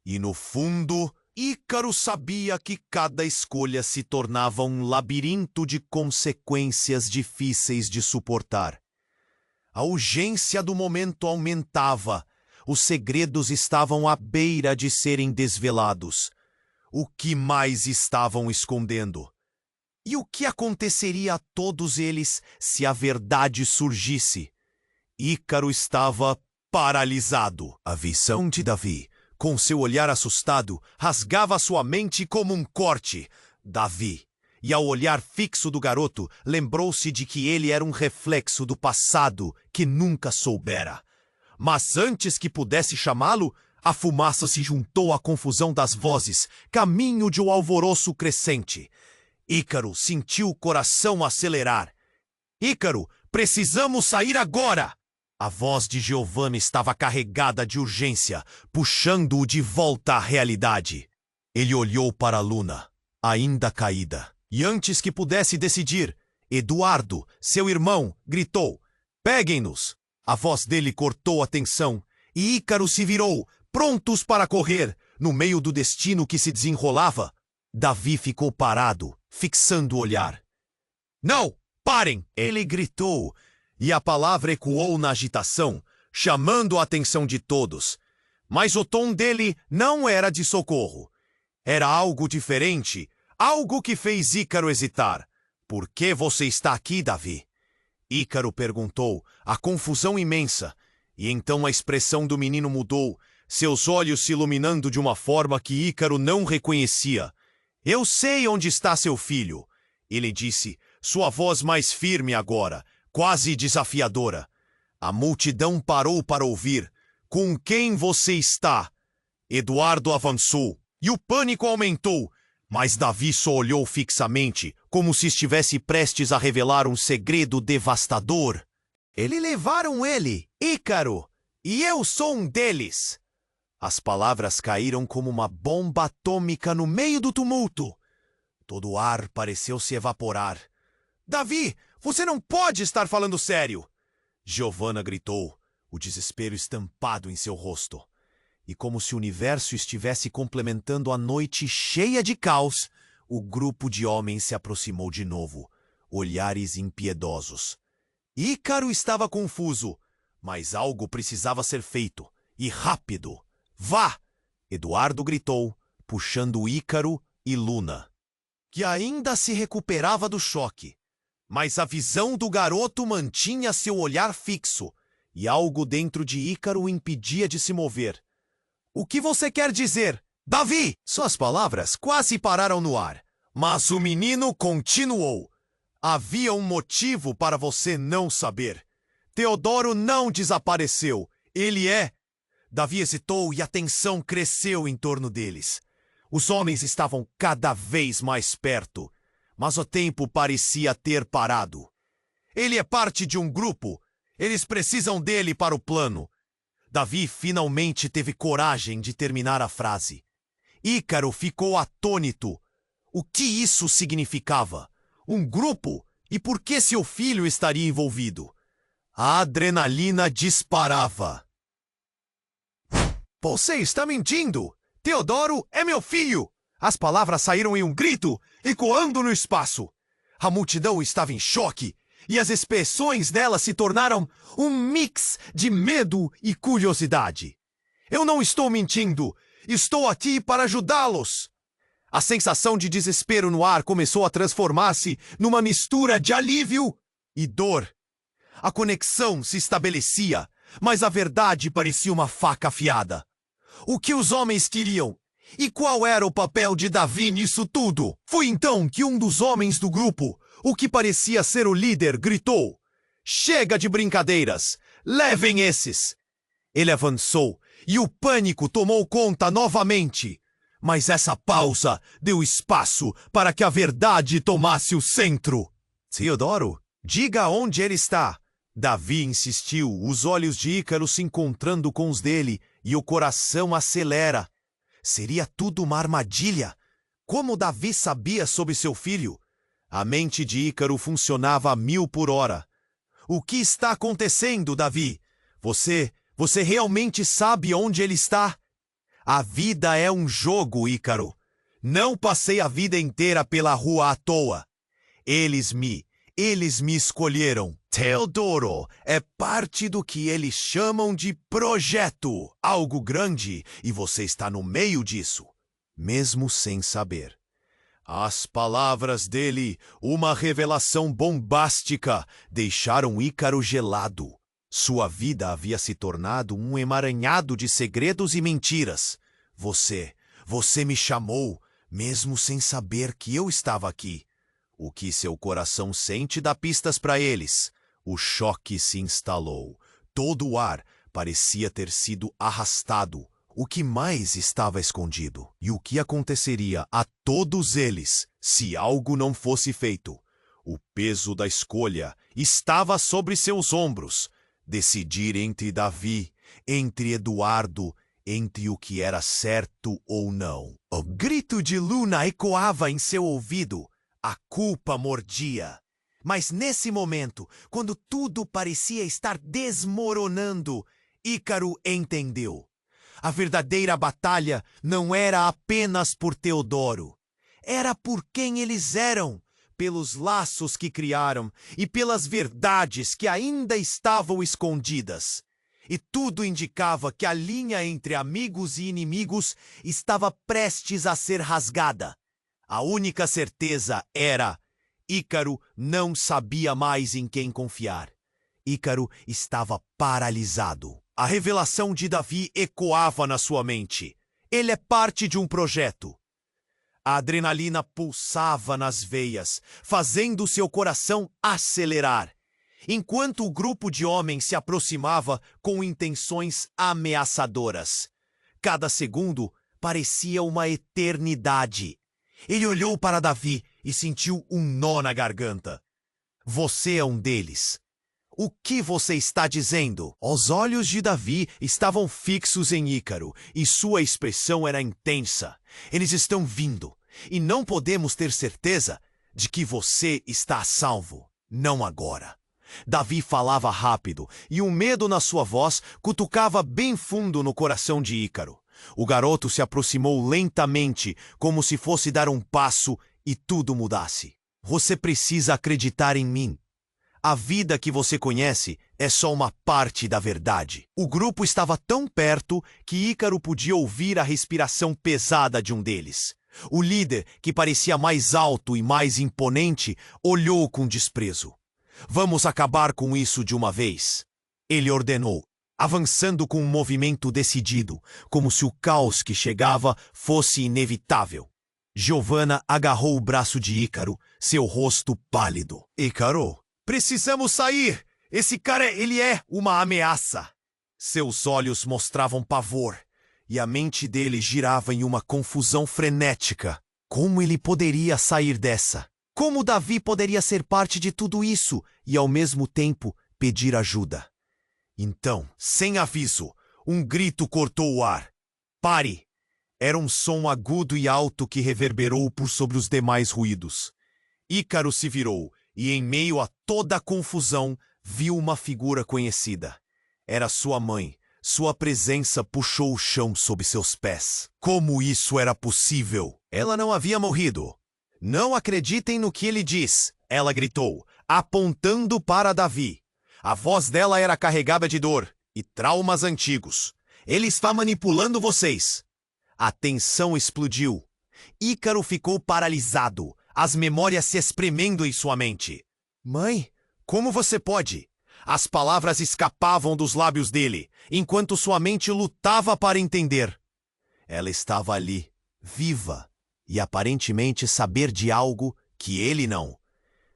E no fundo, Ícaro sabia que cada escolha se tornava um labirinto de consequências difíceis de suportar. A urgência do momento aumentava. Os segredos estavam à beira de serem desvelados. O que mais estavam escondendo? E o que aconteceria a todos eles se a verdade surgisse? Ícaro estava paralisado. A visão de Davi, com seu olhar assustado, rasgava sua mente como um corte. Davi. E ao olhar fixo do garoto, lembrou-se de que ele era um reflexo do passado que nunca soubera. Mas antes que pudesse chamá-lo, a fumaça se juntou à confusão das vozes, caminho de um alvoroço crescente. Ícaro sentiu o coração acelerar. Ícaro, precisamos sair agora! A voz de Giovanna estava carregada de urgência, puxando-o de volta à realidade. Ele olhou para Luna, ainda caída. E antes que pudesse decidir, Eduardo, seu irmão, gritou: "Peguem-nos!" A voz dele cortou a tensão, e Ícaro se virou, prontos para correr, no meio do destino que se desenrolava. Davi ficou parado, fixando o olhar. "Não! Parem!" Ele gritou, e a palavra ecoou na agitação, chamando a atenção de todos. Mas o tom dele não era de socorro. Era algo diferente, algo que fez Ícaro hesitar. Por que você está aqui, Davi? Ícaro perguntou, a confusão imensa. E então a expressão do menino mudou, seus olhos se iluminando de uma forma que Ícaro não reconhecia. Eu sei onde está seu filho, ele disse, sua voz mais firme agora, quase desafiadora. A multidão parou para ouvir. Com quem você está? Eduardo avançou, e o pânico aumentou. Mas Davi só olhou fixamente, como se estivesse prestes a revelar um segredo devastador. Eles levaram ele, Ícaro, e eu sou um deles. As palavras caíram como uma bomba atômica no meio do tumulto. Todo o ar pareceu se evaporar. Davi, você não pode estar falando sério! Giovanna gritou, o desespero estampado em seu rosto. E como se o universo estivesse complementando a noite cheia de caos, o grupo de homens se aproximou de novo, olhares impiedosos. Ícaro estava confuso, mas algo precisava ser feito, e rápido. Vá! Eduardo gritou, puxando Ícaro e Luna, que ainda se recuperava do choque. Mas a visão do garoto mantinha seu olhar fixo, e algo dentro de Ícaro o impedia de se mover. O que você quer dizer? Davi! Suas palavras quase pararam no ar, mas o menino continuou. Havia um motivo para você não saber. Teodoro não desapareceu. Ele é... Davi hesitou e a tensão cresceu em torno deles. Os homens estavam cada vez mais perto, mas o tempo parecia ter parado. Ele é parte de um grupo. Eles precisam dele para o plano. Davi finalmente teve coragem de terminar a frase. Ícaro ficou atônito. O que isso significava? Um grupo? E por que seu filho estaria envolvido? A adrenalina disparava. Você está mentindo! Teodoro é meu filho! As palavras saíram em um grito, ecoando no espaço. A multidão estava em choque, e as expressões dela se tornaram um mix de medo e curiosidade. Eu não estou mentindo! Estou aqui para ajudá-los! A sensação de desespero no ar começou a transformar-se numa mistura de alívio e dor. A conexão se estabelecia, mas a verdade parecia uma faca afiada. O que os homens queriam? E qual era o papel de Davi nisso tudo? Foi então que um dos homens do grupo, o que parecia ser o líder, gritou: Chega de brincadeiras! Levem esses! Ele avançou e o pânico tomou conta novamente. Mas essa pausa deu espaço para que a verdade tomasse o centro. Teodoro, diga onde ele está. Davi insistiu, os olhos de Ícaro se encontrando com os dele, e o coração acelera. Seria tudo uma armadilha? Como Davi sabia sobre seu filho? A mente de Ícaro funcionava a 1000 por hora. O que está acontecendo, Davi? Você realmente sabe onde ele está? A vida é um jogo, Ícaro. Não passei a vida inteira pela rua à toa. Eles me escolheram. Teodoro é parte do que eles chamam de projeto, algo grande, e você está no meio disso, mesmo sem saber. As palavras dele, uma revelação bombástica, deixaram Ícaro gelado. Sua vida havia se tornado um emaranhado de segredos e mentiras. Você me chamou, mesmo sem saber que eu estava aqui. O que seu coração sente dá pistas para eles. O choque se instalou. Todo o ar parecia ter sido arrastado. O que mais estava escondido? E o que aconteceria a todos eles se algo não fosse feito? O peso da escolha estava sobre seus ombros. Decidir entre Davi, entre Eduardo, entre o que era certo ou não. O grito de Luna ecoava em seu ouvido. A culpa mordia. Mas nesse momento, quando tudo parecia estar desmoronando, Ícaro entendeu. A verdadeira batalha não era apenas por Teodoro. Era por quem eles eram, pelos laços que criaram e pelas verdades que ainda estavam escondidas. e tudo indicava que a linha entre amigos e inimigos estava prestes a ser rasgada. A única certeza era: Ícaro não sabia mais em quem confiar. Ícaro estava paralisado. A revelação de Davi ecoava na sua mente. Ele é parte de um projeto. A adrenalina pulsava nas veias, fazendo seu coração acelerar, enquanto o grupo de homens se aproximava com intenções ameaçadoras. Cada segundo parecia uma eternidade. Ele olhou para Davi e sentiu um nó na garganta. Você é um deles. O que você está dizendo? Os olhos de Davi estavam fixos em Ícaro e sua expressão era intensa. Eles estão vindo, e não podemos ter certeza de que você está a salvo. Não agora. Davi falava rápido e um medo na sua voz cutucava bem fundo no coração de Ícaro. O garoto se aproximou lentamente, como se fosse dar um passo e tudo mudasse. Você precisa acreditar em mim. A vida que você conhece é só uma parte da verdade. O grupo estava tão perto que Ícaro podia ouvir a respiração pesada de um deles. O líder, que parecia mais alto e mais imponente, olhou com desprezo. Vamos acabar com isso de uma vez, ele ordenou, avançando com um movimento decidido, como se o caos que chegava fosse inevitável. Giovanna agarrou o braço de Ícaro, seu rosto pálido. Ícaro, precisamos sair! Esse cara, ele é uma ameaça! Seus olhos mostravam pavor, e a mente dele girava em uma confusão frenética. Como ele poderia sair dessa? Como Davi poderia ser parte de tudo isso e, ao mesmo tempo, pedir ajuda? Então, sem aviso, um grito cortou o ar. Pare! Era um som agudo e alto que reverberou por sobre os demais ruídos. Ícaro se virou e, em meio a toda a confusão, viu uma figura conhecida. Era sua mãe. Sua presença puxou o chão sob seus pés. Como isso era possível? Ela não havia morrido. Não acreditem no que ele diz, ela gritou, apontando para Davi. A voz dela era carregada de dor e traumas antigos. Ele está manipulando vocês. A tensão explodiu. Ícaro ficou paralisado, as memórias se espremendo em sua mente. Mãe, como você pode? As palavras escapavam dos lábios dele, enquanto sua mente lutava para entender. Ela estava ali, viva, e aparentemente saber de algo que ele não.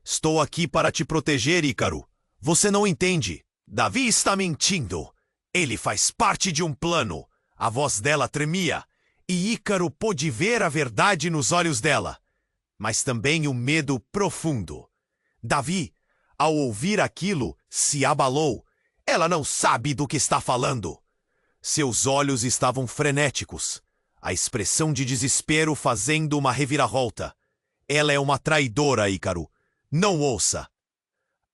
Estou aqui para te proteger, Ícaro. Você não entende. Davi está mentindo. Ele faz parte de um plano. A voz dela tremia, e Ícaro pôde ver a verdade nos olhos dela, mas também o medo profundo. Davi, ao ouvir aquilo, se abalou. Ela não sabe do que está falando. Seus olhos estavam frenéticos, a expressão de desespero fazendo uma reviravolta. Ela é uma traidora, Ícaro. Não ouça.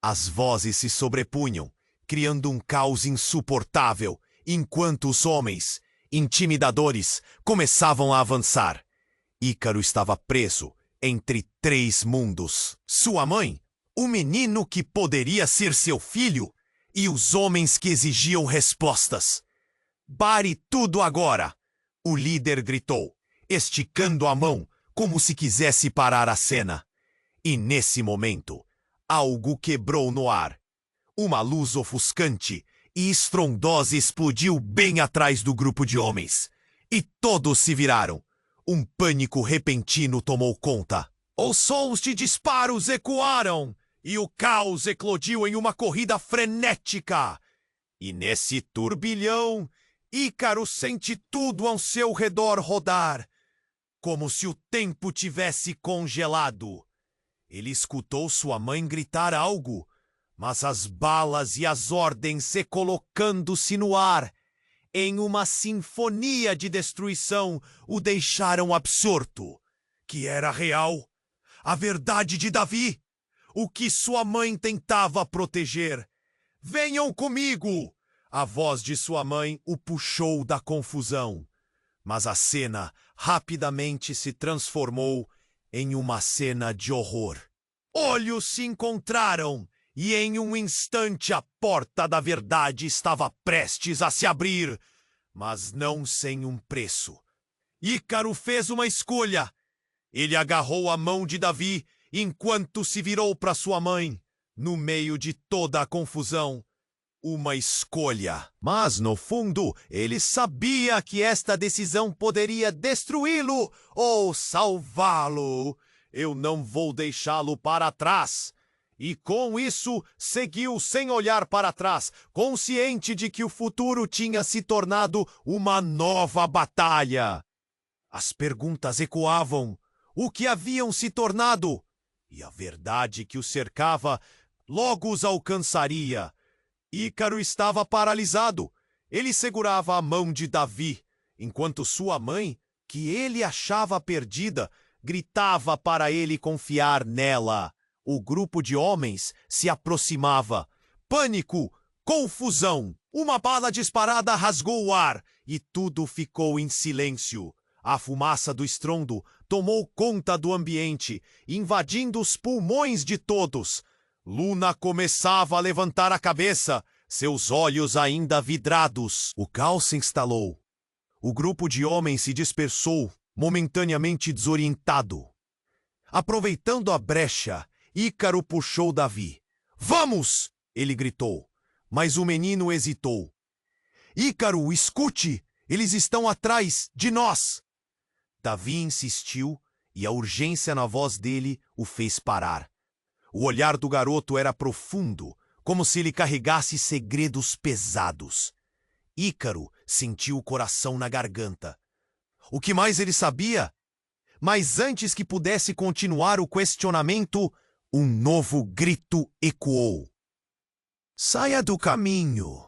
As vozes se sobrepunham, criando um caos insuportável, enquanto os homens, intimidadores, começavam a avançar. Ícaro estava preso entre 3 mundos. Sua mãe, o menino que poderia ser seu filho, e os homens que exigiam respostas. Pare tudo agora! O líder gritou, esticando a mão como se quisesse parar a cena. E nesse momento, algo quebrou no ar. Uma luz ofuscante e estrondosa explodiu bem atrás do grupo de homens. E todos se viraram. Um pânico repentino tomou conta. Os sons de disparos ecoaram e o caos eclodiu em uma corrida frenética. E nesse turbilhão, Ícaro sente tudo ao seu redor rodar, como se o tempo tivesse congelado. Ele escutou sua mãe gritar algo, mas as balas e as ordens se colocando-se no ar, em uma sinfonia de destruição, o deixaram absorto. Que era real? A verdade de Davi? O que sua mãe tentava proteger? Venham comigo! A voz de sua mãe o puxou da confusão. Mas a cena rapidamente se transformou em uma cena de horror. Olhos se encontraram e em um instante a porta da verdade estava prestes a se abrir, mas não sem um preço. Ícaro fez uma escolha. Ele agarrou a mão de Davi enquanto se virou para sua mãe, no meio de toda a confusão. Uma escolha. Mas, no fundo, ele sabia que esta decisão poderia destruí-lo ou salvá-lo. Eu não vou deixá-lo para trás. E com isso, seguiu sem olhar para trás, consciente de que o futuro tinha se tornado uma nova batalha. As perguntas ecoavam. O que haviam se tornado? E a verdade que os cercava logo os alcançaria. Ícaro estava paralisado. Ele segurava a mão de Davi, enquanto sua mãe, que ele achava perdida, gritava para ele confiar nela. O grupo de homens se aproximava. Pânico, confusão. Uma bala disparada rasgou o ar e tudo ficou em silêncio. A fumaça do estrondo tomou conta do ambiente, invadindo os pulmões de todos. Luna começava a levantar a cabeça, seus olhos ainda vidrados. O caos se instalou. O grupo de homens se dispersou, momentaneamente desorientado. Aproveitando a brecha, Ícaro puxou Davi. "Vamos!" ele gritou, mas o menino hesitou. "Ícaro, escute! Eles estão atrás de nós!" Davi insistiu e a urgência na voz dele o fez parar. O olhar do garoto era profundo, como se ele carregasse segredos pesados. Ícaro sentiu o coração na garganta. O que mais ele sabia? Mas antes que pudesse continuar o questionamento, um novo grito ecoou. "Saia do caminho!"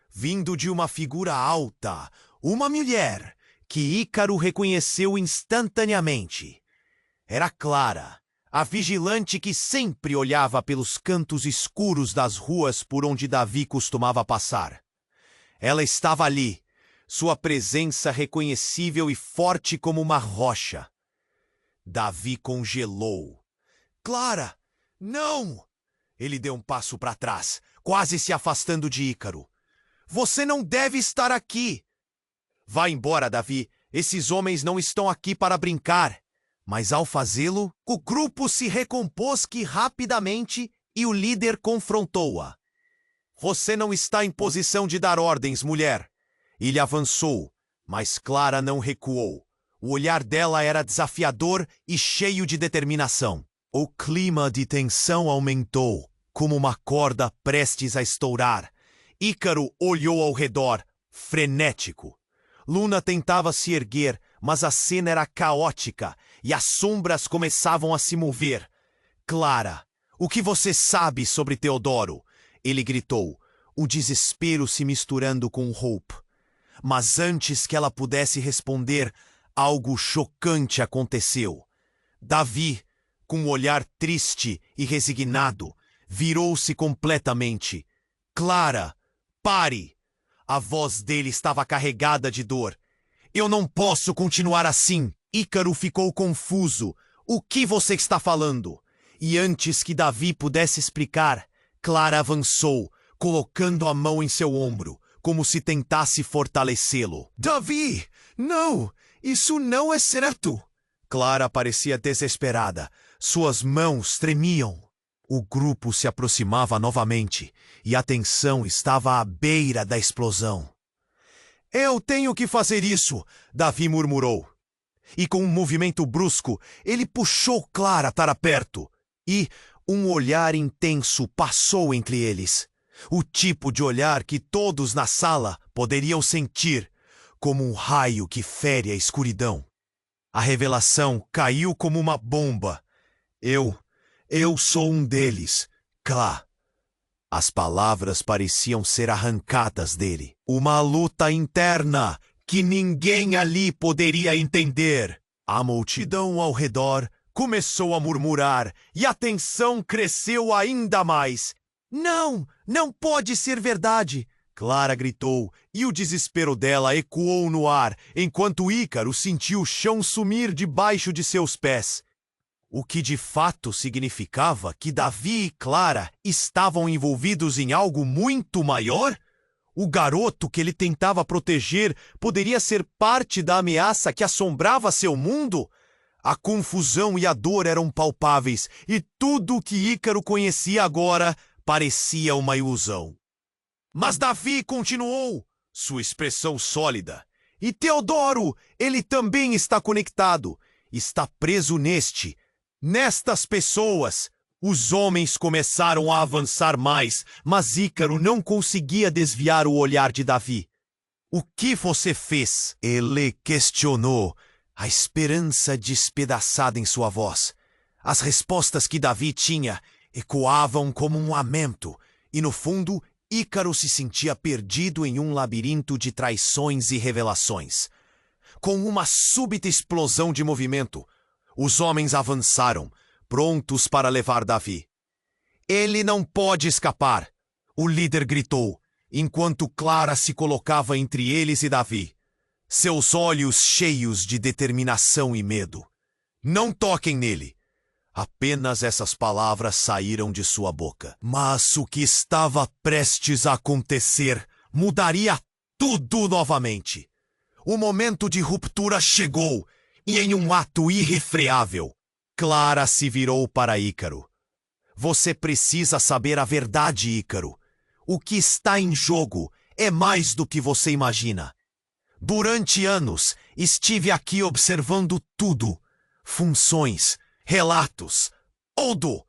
Vindo de uma figura alta, uma mulher, que Ícaro reconheceu instantaneamente. Era Clara, a vigilante que sempre olhava pelos cantos escuros das ruas por onde Davi costumava passar. Ela estava ali, sua presença reconhecível e forte como uma rocha. Davi congelou. "Clara, não!" Ele deu um passo para trás, quase se afastando de Ícaro. "Você não deve estar aqui!" "Vá embora, Davi. Esses homens não estão aqui para brincar." Mas ao fazê-lo, o grupo se recompôs rapidamente e o líder confrontou-a. "Você não está em posição de dar ordens, mulher." Ele avançou, mas Clara não recuou. O olhar dela era desafiador e cheio de determinação. O clima de tensão aumentou, como uma corda prestes a estourar. Ícaro olhou ao redor, frenético. Luna tentava se erguer, mas a cena era caótica e as sombras começavam a se mover. "Clara, o que você sabe sobre Teodoro?" ele gritou, o desespero se misturando com Hope. Mas antes que ela pudesse responder, algo chocante aconteceu. Davi, com um olhar triste e resignado, virou-se completamente. "Clara, pare!" A voz dele estava carregada de dor. "Eu não posso continuar assim." Ícaro ficou confuso. "O que você está falando?" E antes que Davi pudesse explicar, Clara avançou, colocando a mão em seu ombro, como se tentasse fortalecê-lo. "Davi, não! Isso não é certo!" Clara parecia desesperada. Suas mãos tremiam. O grupo se aproximava novamente e a tensão estava à beira da explosão. "Eu tenho que fazer isso!" Davi murmurou. E com um movimento brusco, ele puxou Clara para perto. E um olhar intenso passou entre eles. O tipo de olhar que todos na sala poderiam sentir, como um raio que fere a escuridão. A revelação caiu como uma bomba. Eu sou um deles, Clá." As palavras pareciam ser arrancadas dele. Uma luta interna que ninguém ali poderia entender. A multidão ao redor começou a murmurar e a tensão cresceu ainda mais. "Não, não pode ser verdade!" Clara gritou e o desespero dela ecoou no ar, enquanto Ícaro sentiu o chão sumir debaixo de seus pés. o que de fato significava que Davi e Clara estavam envolvidos em algo muito maior? O garoto que ele tentava proteger poderia ser parte da ameaça que assombrava seu mundo? A confusão e a dor eram palpáveis, e tudo o que Ícaro conhecia agora parecia uma ilusão. Mas Davi continuou, sua expressão sólida. E Teodoro, ele também está conectado, está preso nestas pessoas. Os homens começaram a avançar mais, mas Ícaro não conseguia desviar o olhar de Davi. O que você fez? Ele questionou, a esperança despedaçada em sua voz. As respostas que Davi tinha ecoavam como um lamento, e no fundo, Ícaro se sentia perdido em um labirinto de traições e revelações. Com uma súbita explosão de movimento, os homens avançaram, prontos para levar Davi. Ele não pode escapar, o líder gritou, enquanto Clara se colocava entre eles e Davi, seus olhos cheios de determinação e medo. Não toquem nele. Apenas essas palavras saíram de sua boca. Mas o que estava prestes a acontecer mudaria tudo novamente. O momento de ruptura chegou, e em um ato irrefreável, Clara se virou para Ícaro. Você precisa saber a verdade, Ícaro. O que está em jogo é mais do que você imagina. Durante anos, estive aqui observando tudo. Funções, relatos, tudo.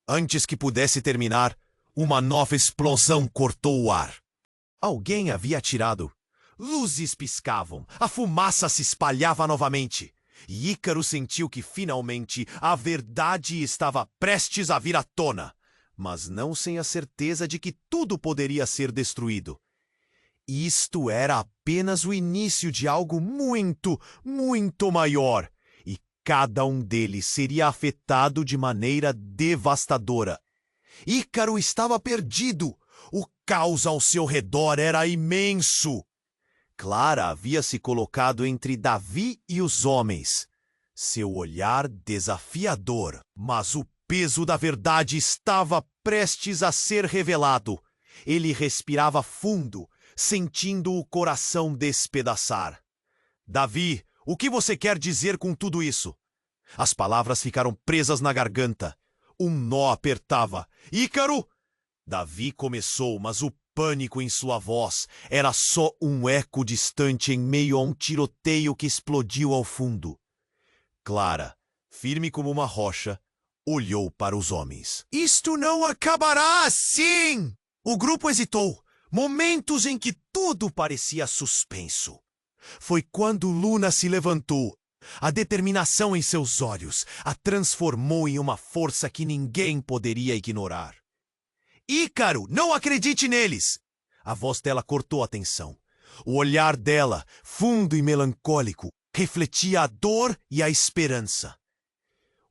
Antes que pudesse terminar, uma nova explosão cortou o ar. Alguém havia atirado. Luzes piscavam, a fumaça se espalhava novamente. E Ícaro sentiu que, finalmente, a verdade estava prestes a vir à tona, mas não sem a certeza de que tudo poderia ser destruído. Isto era apenas o início de algo muito, muito maior, e cada um deles seria afetado de maneira devastadora. Ícaro estava perdido. O caos ao seu redor era imenso. Clara havia se colocado entre Davi e os homens. Seu olhar desafiador, mas o peso da verdade estava prestes a ser revelado. Ele respirava fundo, sentindo o coração despedaçar. Davi, o que você quer dizer com tudo isso? As palavras ficaram presas na garganta. Um nó apertava. Ícaro! Davi começou, mas o pânico em sua voz era só um eco distante em meio a um tiroteio que explodiu ao fundo. Clara, firme como uma rocha, olhou para os homens. Isto não acabará assim! O grupo hesitou, momentos em que tudo parecia suspenso. Foi quando Luna se levantou. A determinação em seus olhos a transformou em uma força que ninguém poderia ignorar. Ícaro, não acredite neles! A voz dela cortou a tensão. O olhar dela, fundo e melancólico, refletia a dor e a esperança.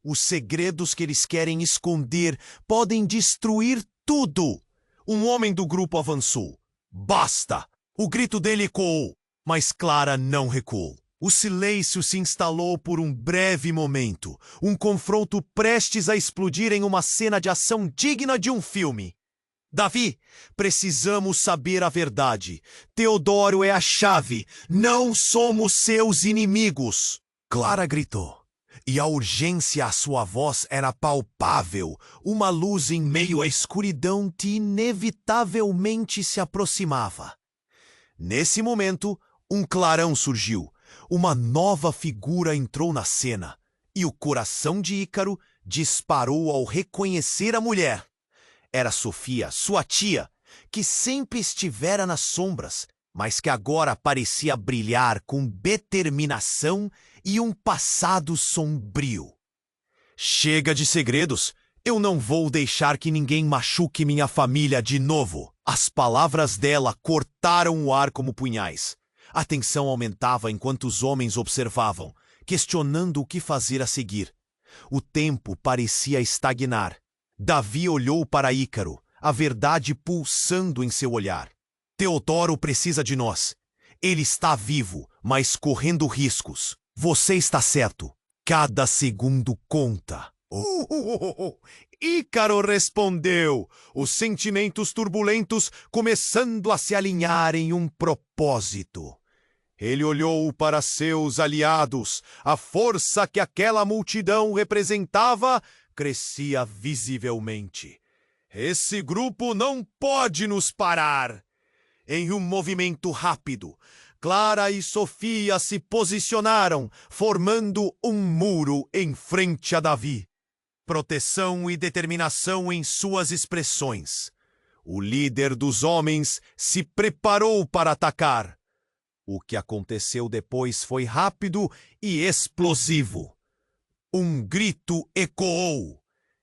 Os segredos que eles querem esconder podem destruir tudo. Um homem do grupo avançou. Basta! O grito dele ecoou, mas Clara não recuou. O silêncio se instalou por um breve momento, um confronto prestes a explodir em uma cena de ação digna de um filme. Davi, precisamos saber a verdade. Teodoro é a chave. Não somos seus inimigos. Clara gritou, e a urgência à sua voz era palpável. Uma luz em meio à escuridão que inevitavelmente se aproximava. Nesse momento, um clarão surgiu. Uma nova figura entrou na cena, e o coração de Ícaro disparou ao reconhecer a mulher. Era Sofia, sua tia, que sempre estivera nas sombras, mas que agora parecia brilhar com determinação e um passado sombrio. Chega de segredos. Eu não vou deixar que ninguém machuque minha família de novo. As palavras dela cortaram o ar como punhais. A tensão aumentava enquanto os homens observavam, questionando o que fazer a seguir. O tempo parecia estagnar. Davi olhou para Ícaro, a verdade pulsando em seu olhar. Teodoro precisa de nós. Ele está vivo, mas correndo riscos. Você está certo. Cada segundo conta. Ícaro respondeu, os sentimentos turbulentos começando a se alinhar em um propósito. Ele olhou para seus aliados. A força que aquela multidão representava crescia visivelmente. Esse grupo não pode nos parar. Em um movimento rápido, Clara e Sofia se posicionaram, formando um muro em frente a Davi. Proteção e determinação em suas expressões. O líder dos homens se preparou para atacar. O que aconteceu depois foi rápido e explosivo. Um grito ecoou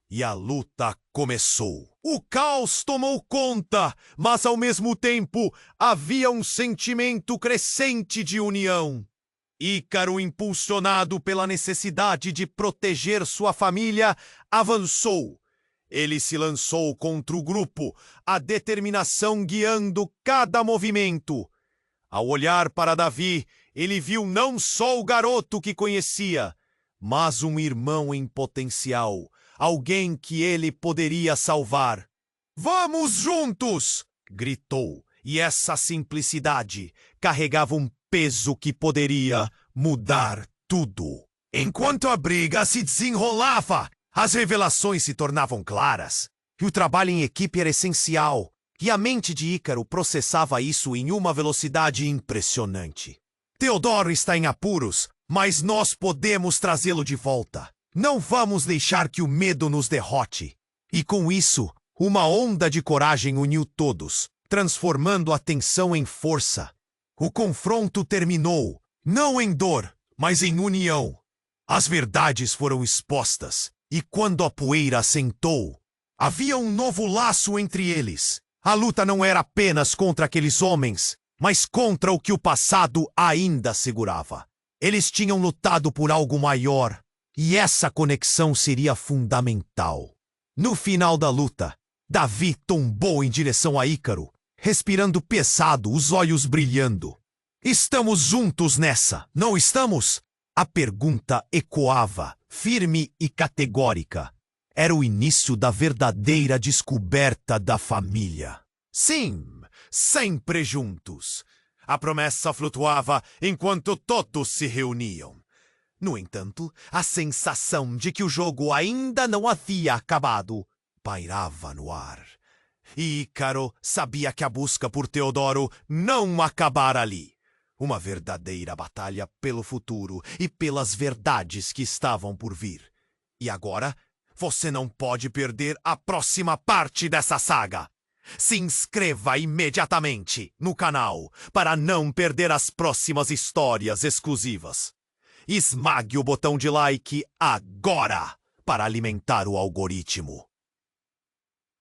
e a luta começou. O caos tomou conta, mas ao mesmo tempo havia um sentimento crescente de união. Ícaro, impulsionado pela necessidade de proteger sua família, avançou. Ele se lançou contra o grupo, a determinação guiando cada movimento. Ao olhar para Davi, ele viu não só o garoto que conhecia, mas um irmão em potencial, alguém que ele poderia salvar. "Vamos juntos!" gritou, e essa simplicidade carregava um peso que poderia mudar tudo. Enquanto a briga se desenrolava, as revelações se tornavam claras, e o trabalho em equipe era essencial, e a mente de Ícaro processava isso em uma velocidade impressionante. Teodoro está em apuros, mas nós podemos trazê-lo de volta. Não vamos deixar que o medo nos derrote. E com isso, uma onda de coragem uniu todos, transformando a tensão em força. O confronto terminou, não em dor, mas em união. As verdades foram expostas, e quando a poeira assentou, havia um novo laço entre eles. A luta não era apenas contra aqueles homens, mas contra o que o passado ainda segurava. Eles tinham lutado por algo maior, e essa conexão seria fundamental. No final da luta, Davi tombou em direção a Ícaro, respirando pesado, os olhos brilhando. "Estamos juntos nessa, não estamos?" A pergunta ecoava, firme e categórica. Era o início da verdadeira descoberta da família. Sim, sempre juntos. A promessa flutuava enquanto todos se reuniam. No entanto, a sensação de que o jogo ainda não havia acabado pairava no ar. E Ícaro sabia que a busca por Teodoro não acabara ali. Uma verdadeira batalha pelo futuro e pelas verdades que estavam por vir. E agora, você não pode perder a próxima parte dessa saga. Se inscreva imediatamente no canal para não perder as próximas histórias exclusivas. Esmague o botão de like agora para alimentar o algoritmo.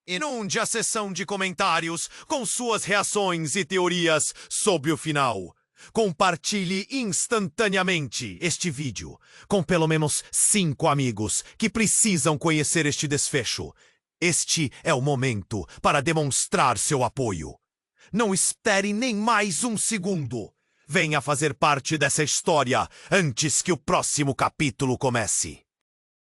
Inunde a seção de comentários com suas reações e teorias sobre o final. Compartilhe instantaneamente este vídeo com pelo menos 5 amigos que precisam conhecer este desfecho. Este é o momento para demonstrar seu apoio. Não espere nem mais um segundo. Venha fazer parte dessa história antes que o próximo capítulo comece.